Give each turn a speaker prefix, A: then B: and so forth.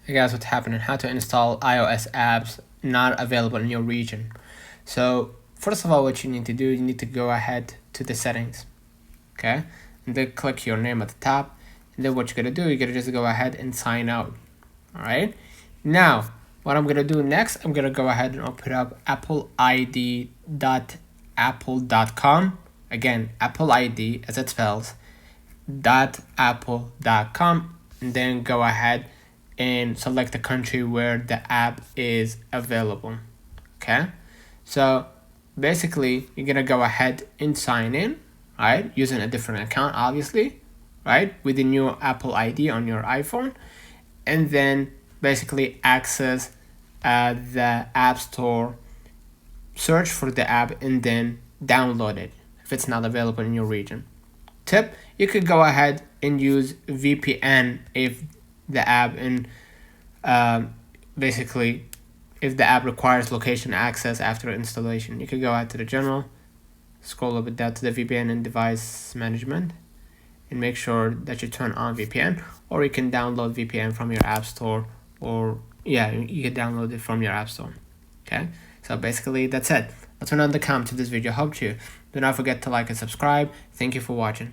A: Hey guys, what's happening? How to install iOS apps not available in your region. So first of all, what you need to do, you need to go ahead to the settings, okay? And then click your name at the top. And then what you're gonna do, you're gonna just go ahead and sign out, all right? Now, what I'm gonna do next, I'm gonna go ahead and open up appleid.apple.com. Again, Apple ID as it spells, .apple.com, and then go ahead and select the country where the app is available. Okay, so basically you're gonna go ahead and sign in, right, using a different account, obviously, right, with the new Apple ID on your iPhone, and then basically access the App Store, search for the app, and then download it if it's not available in your region. Tip, you could go ahead and use VPN if the app and basically if the app requires location access after installation. You could go ahead to the general, scroll a little bit down to the VPN and device management, and make sure that you turn on VPN, or you can download VPN from your app store, or yeah, you can download it from your app store. Okay, so basically that's it. Let's turn on the comment if this video helped you. Do not forget to like and subscribe. Thank you for watching.